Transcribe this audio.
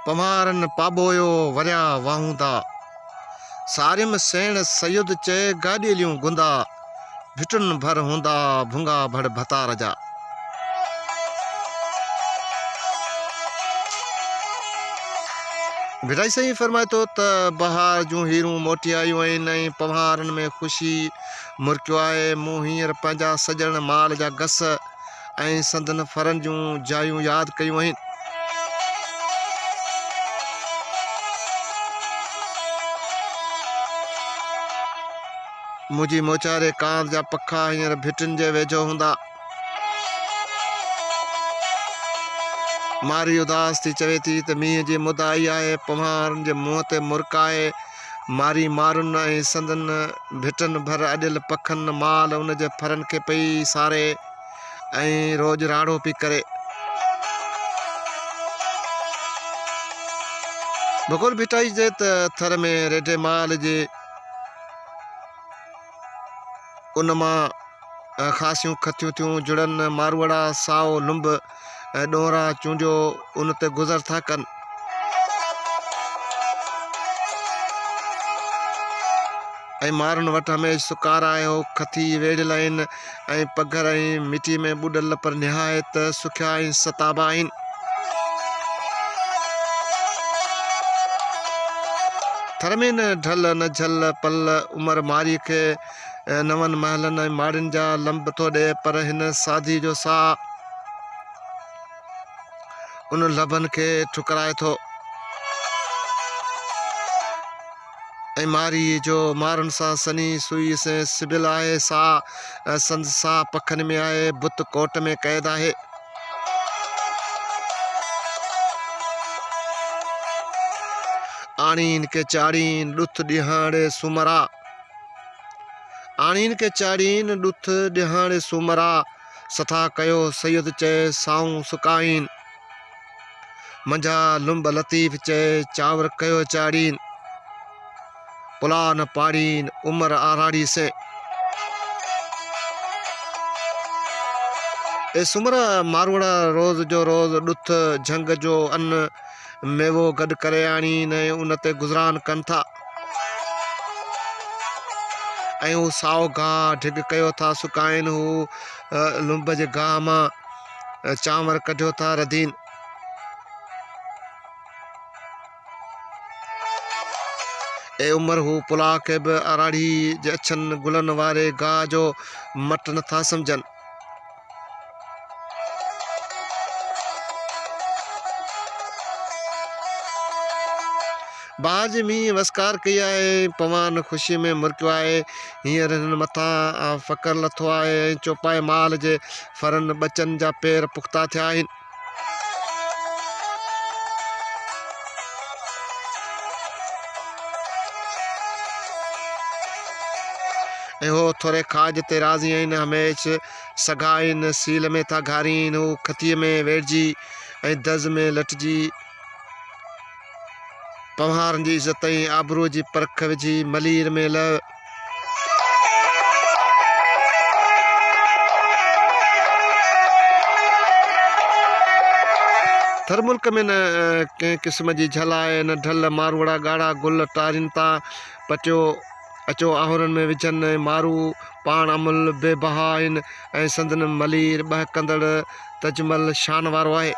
पमारन पाबोयो वरिया वाहूंदा सारिम सेण सयुद चे गाॾिलियूं गुंदा भिटुन भर हूंदा भुंगा भड़ भतार जा। भिटाई साईं फरमाए थो त बहार जूं हीरूं मोटी आयूं आहिनि ऐं पहाड़नि में ख़ुशी मुरकियो आहे। मूं हींअर पंहिंजा सॼण माल जा गस ऐं संदन फरनि जूं जायूं यादि कयूं आहिनि। मुंहिंजी मोचारे कांध जा पखा हींअर भिटिन जे वेझो हूंदा। मारी उदास थी चवे थी त मींहं जी मुद आई आहे। पहाड़नि जे मुंहं ते मुर्क आहे। मारी मारुनि ऐं संदन भिटनि भर अॼियल पखनि माल उन जे फरनि खे पई सारे ऐं रोज़ राड़ो पई करे। बगोर भिटाई जे त थर में रेढे माल जे उन मां ख़ासियूं खथियूं थियूं जुड़नि। मारवड़ा साओ लुंब ऐं ॾोहरा चूंडियो उन ते गुज़र था कनि। ऐं मारुनि वटि हमेशह सुकार आहे। हो खथी वेढ़ियल आहिनि ऐं पघर ऐं मिटी में ॿुॾल पर निहायत सुखिया ऐं सताबा आहिनि। थर में न ढल न झल पल उमिरि मारी खे नवनि महलनि ऐं माड़ियुनि जा लंब थो ॾिए पर हिन साधी जो साह उन लभनि खे ठुकराए थो। ऐं मारी जो मारुनि सां सनी सुई से सिबिल आहे। साह संद साह पखनि में आहे। बुत कोट में क़ैद आहे। आणीन के चाड़ीन ॾुथ ॾिहाड़े सुमरा। आणीन के चाड़ीन ॾुथ ॾिहाड़े सुमरा सथा कयो सैयद चए साऊं सुकाइन। मंझा लुंब लतीफ़ चए चांवर कयो चाड़ीन। पुला न पाड़ीन उमर आराड़ी से। ए सुमरा मारवड़ा रोज़ जो रोज़ ॾुथ झंग जो अन्न मेवो गॾु करे आणीन ऐं उन ते गुज़रान कनि था। ऐं हू साओ गाह ढिग कयो था सुकाइनि। हू लुंब जे गाह मां चांवर कढियो था रधीन। ए उमर हू पुला खे बि आराड़ी जे अछनि गुलनि वारे गाह जो मट नथा सम्झनि। बहार जे मींहुं वसकार कई आहे। पवन ख़ुशी में मुरकियो आहे। हींअर हिननि मथां फ़कर लथो आहे ऐं चौपाए माल जे फरनि बचनि जा पेर पुख़्ता थिया आहिनि। ऐं हो थोरे खाज ते राज़ी आहिनि। हमेशह सघा आहिनि। सील में था घारीनि। हू खतीअ में वेढ़िजी ऐं दज़ में लटिजी पहाड़नि जी इज़त ऐं आबरूअ जी परख विझी मलीर में ल थर मुल्क में न कंहिं क़िस्म जी झल आहे न ढल। मारवड़ा ॻाढ़ा गुल टारिनि था पटियो अचो आहुरनि में विझनि। मारू पाण अमुल बेबहा आहिनि ऐं संदन मलीर बहकंदड़ तजमल शान वारो आहे।